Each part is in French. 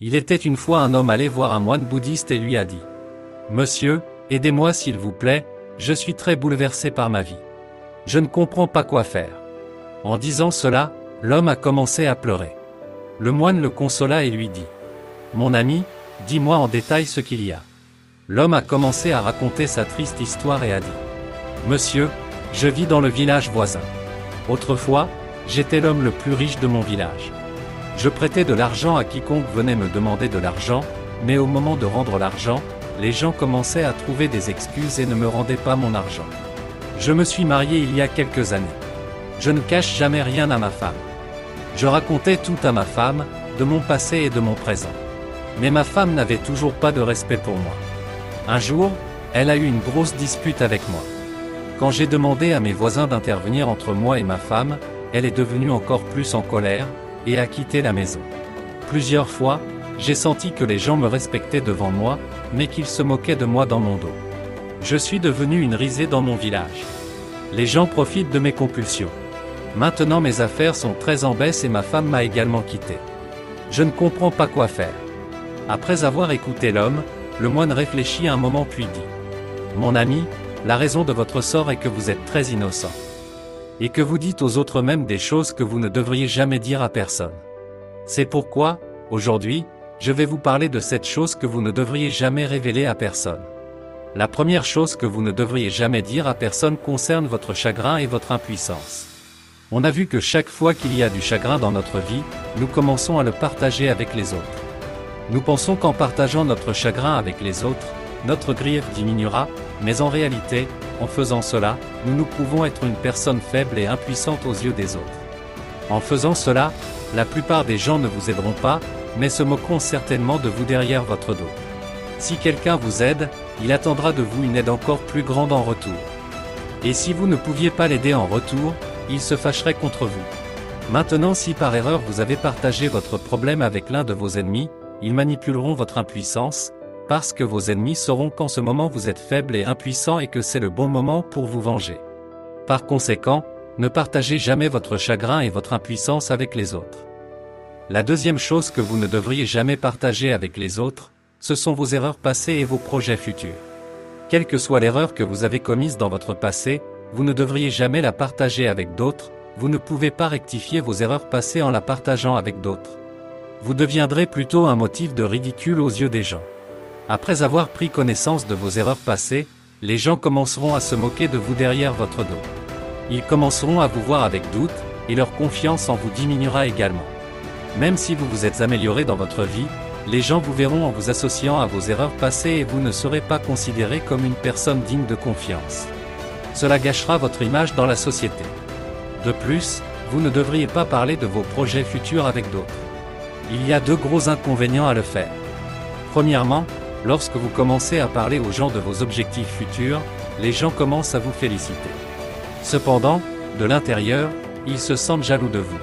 Il était une fois un homme allé voir un moine bouddhiste et lui a dit: « Monsieur, aidez-moi s'il vous plaît, je suis très bouleversé par ma vie. Je ne comprends pas quoi faire. » En disant cela, l'homme a commencé à pleurer. Le moine le consola et lui dit: « Mon ami, dis-moi en détail ce qu'il y a. » L'homme a commencé à raconter sa triste histoire et a dit: « Monsieur, je vis dans le village voisin. Autrefois, j'étais l'homme le plus riche de mon village. Je prêtais de l'argent à quiconque venait me demander de l'argent, mais au moment de rendre l'argent, les gens commençaient à trouver des excuses et ne me rendaient pas mon argent. Je me suis marié il y a quelques années. Je ne cache jamais rien à ma femme. Je racontais tout à ma femme, de mon passé et de mon présent. Mais ma femme n'avait toujours pas de respect pour moi. Un jour, elle a eu une grosse dispute avec moi. Quand j'ai demandé à mes voisins d'intervenir entre moi et ma femme, elle est devenue encore plus en colère, et a quitté la maison. Plusieurs fois, j'ai senti que les gens me respectaient devant moi, mais qu'ils se moquaient de moi dans mon dos. Je suis devenu une risée dans mon village. Les gens profitent de mes compulsions. Maintenant mes affaires sont très en baisse et ma femme m'a également quitté. Je ne comprends pas quoi faire. » Après avoir écouté l'homme, le moine réfléchit un moment puis dit: « Mon ami, la raison de votre sort est que vous êtes très innocent. Et que vous dites aux autres même des choses que vous ne devriez jamais dire à personne. C'est pourquoi, aujourd'hui, je vais vous parler de cette chose que vous ne devriez jamais révéler à personne. La première chose que vous ne devriez jamais dire à personne concerne votre chagrin et votre impuissance. On a vu que chaque fois qu'il y a du chagrin dans notre vie, nous commençons à le partager avec les autres. Nous pensons qu'en partageant notre chagrin avec les autres, notre grief diminuera, mais en réalité, en faisant cela, nous nous prouvons être une personne faible et impuissante aux yeux des autres. En faisant cela, la plupart des gens ne vous aideront pas, mais se moqueront certainement de vous derrière votre dos. Si quelqu'un vous aide, il attendra de vous une aide encore plus grande en retour. Et si vous ne pouviez pas l'aider en retour, il se fâcherait contre vous. Maintenant, si par erreur vous avez partagé votre problème avec l'un de vos ennemis, ils manipuleront votre impuissance, parce que vos ennemis sauront qu'en ce moment vous êtes faible et impuissant et que c'est le bon moment pour vous venger. Par conséquent, ne partagez jamais votre chagrin et votre impuissance avec les autres. La deuxième chose que vous ne devriez jamais partager avec les autres, ce sont vos erreurs passées et vos projets futurs. Quelle que soit l'erreur que vous avez commise dans votre passé, vous ne devriez jamais la partager avec d'autres, vous ne pouvez pas rectifier vos erreurs passées en la partageant avec d'autres. Vous deviendrez plutôt un motif de ridicule aux yeux des gens. Après avoir pris connaissance de vos erreurs passées, les gens commenceront à se moquer de vous derrière votre dos. Ils commenceront à vous voir avec doute, et leur confiance en vous diminuera également. Même si vous vous êtes amélioré dans votre vie, les gens vous verront en vous associant à vos erreurs passées et vous ne serez pas considéré comme une personne digne de confiance. Cela gâchera votre image dans la société. De plus, vous ne devriez pas parler de vos projets futurs avec d'autres. Il y a deux gros inconvénients à le faire. Premièrement, lorsque vous commencez à parler aux gens de vos objectifs futurs, les gens commencent à vous féliciter. Cependant, de l'intérieur, ils se sentent jaloux de vous.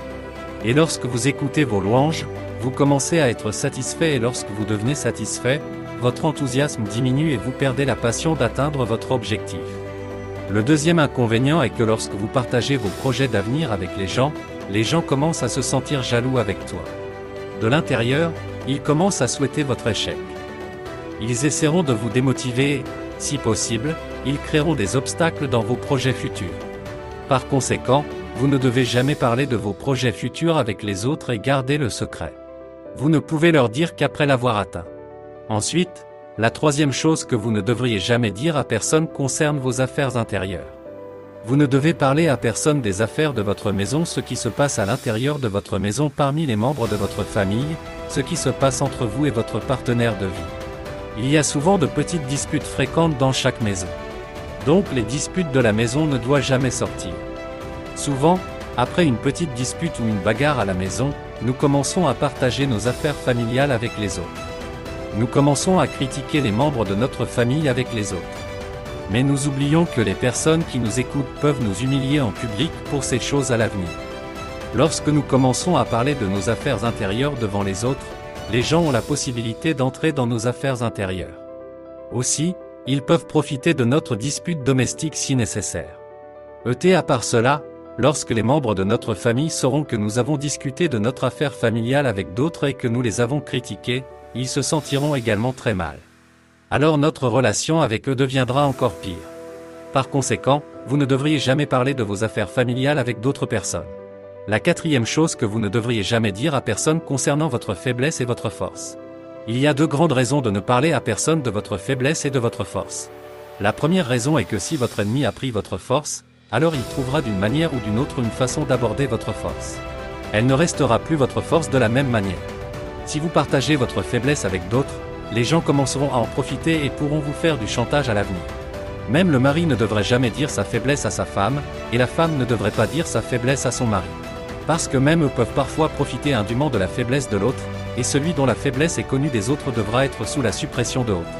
Et lorsque vous écoutez vos louanges, vous commencez à être satisfait et lorsque vous devenez satisfait, votre enthousiasme diminue et vous perdez la passion d'atteindre votre objectif. Le deuxième inconvénient est que lorsque vous partagez vos projets d'avenir avec les gens commencent à se sentir jaloux avec toi. De l'intérieur, ils commencent à souhaiter votre échec. Ils essaieront de vous démotiver et, si possible, ils créeront des obstacles dans vos projets futurs. Par conséquent, vous ne devez jamais parler de vos projets futurs avec les autres et garder le secret. Vous ne pouvez leur dire qu'après l'avoir atteint. Ensuite, la troisième chose que vous ne devriez jamais dire à personne concerne vos affaires intérieures. Vous ne devez parler à personne des affaires de votre maison, ce qui se passe à l'intérieur de votre maison parmi les membres de votre famille, ce qui se passe entre vous et votre partenaire de vie. Il y a souvent de petites disputes fréquentes dans chaque maison. Donc les disputes de la maison ne doivent jamais sortir. Souvent, après une petite dispute ou une bagarre à la maison, nous commençons à partager nos affaires familiales avec les autres. Nous commençons à critiquer les membres de notre famille avec les autres. Mais nous oublions que les personnes qui nous écoutent peuvent nous humilier en public pour ces choses à l'avenir. Lorsque nous commençons à parler de nos affaires intérieures devant les autres, les gens ont la possibilité d'entrer dans nos affaires intérieures. Aussi, ils peuvent profiter de notre dispute domestique si nécessaire. À part cela, Lorsque les membres de notre famille sauront que nous avons discuté de notre affaire familiale avec d'autres et que nous les avons critiqués, ils se sentiront également très mal. Alors notre relation avec eux deviendra encore pire. Par conséquent, vous ne devriez jamais parler de vos affaires familiales avec d'autres personnes. La quatrième chose que vous ne devriez jamais dire à personne concernant votre faiblesse et votre force. Il y a 2 grandes raisons de ne parler à personne de votre faiblesse et de votre force. La première raison est que si votre ennemi a pris votre force, alors il trouvera d'une manière ou d'une autre une façon d'aborder votre force. Elle ne restera plus votre force de la même manière. Si vous partagez votre faiblesse avec d'autres, les gens commenceront à en profiter et pourront vous faire du chantage à l'avenir. Même le mari ne devrait jamais dire sa faiblesse à sa femme, et la femme ne devrait pas dire sa faiblesse à son mari. Parce que même eux peuvent parfois profiter indûment de la faiblesse de l'autre, et celui dont la faiblesse est connue des autres devra être sous la suppression de l'autre.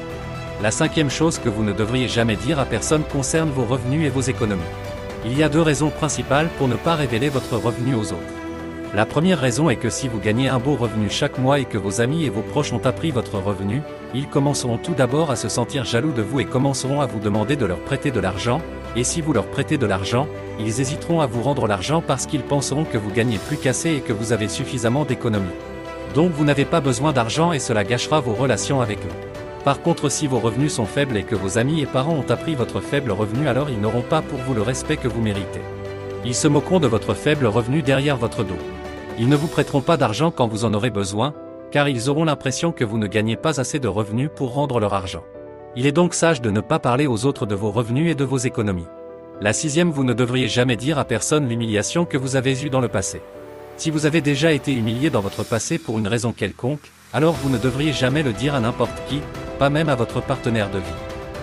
La cinquième chose que vous ne devriez jamais dire à personne concerne vos revenus et vos économies. Il y a 2 raisons principales pour ne pas révéler votre revenu aux autres. La première raison est que si vous gagnez un beau revenu chaque mois et que vos amis et vos proches ont appris votre revenu, ils commenceront tout d'abord à se sentir jaloux de vous et commenceront à vous demander de leur prêter de l'argent, et si vous leur prêtez de l'argent, ils hésiteront à vous rendre l'argent parce qu'ils penseront que vous gagnez plus qu'assez et que vous avez suffisamment d'économies. Donc vous n'avez pas besoin d'argent et cela gâchera vos relations avec eux. Par contre, si vos revenus sont faibles et que vos amis et parents ont appris votre faible revenu, alors ils n'auront pas pour vous le respect que vous méritez. Ils se moqueront de votre faible revenu derrière votre dos. Ils ne vous prêteront pas d'argent quand vous en aurez besoin, car ils auront l'impression que vous ne gagnez pas assez de revenus pour rendre leur argent. Il est donc sage de ne pas parler aux autres de vos revenus et de vos économies. La sixième, vous ne devriez jamais dire à personne l'humiliation que vous avez eue dans le passé. Si vous avez déjà été humilié dans votre passé pour une raison quelconque, alors vous ne devriez jamais le dire à n'importe qui, pas même à votre partenaire de vie.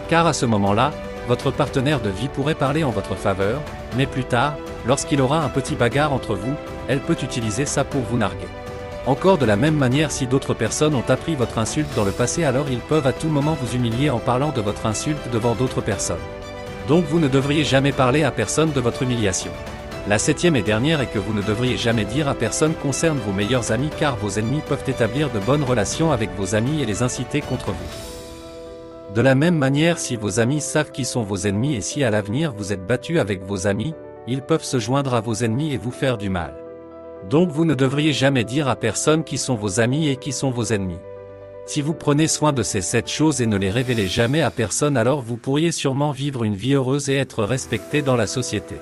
Car à ce moment-là, votre partenaire de vie pourrait parler en votre faveur, mais plus tard, lorsqu'il aura un petit bagarre entre vous, elle peut utiliser ça pour vous narguer. Encore de la même manière, si d'autres personnes ont appris votre insulte dans le passé, alors ils peuvent à tout moment vous humilier en parlant de votre insulte devant d'autres personnes. Donc vous ne devriez jamais parler à personne de votre humiliation. La septième et dernière est que vous ne devriez jamais dire à personne concerne vos meilleurs amis, car vos ennemis peuvent établir de bonnes relations avec vos amis et les inciter contre vous. De la même manière, si vos amis savent qui sont vos ennemis et si à l'avenir vous êtes battu avec vos amis, ils peuvent se joindre à vos ennemis et vous faire du mal. Donc vous ne devriez jamais dire à personne qui sont vos amis et qui sont vos ennemis. Si vous prenez soin de ces 7 choses et ne les révélez jamais à personne, alors vous pourriez sûrement vivre une vie heureuse et être respecté dans la société.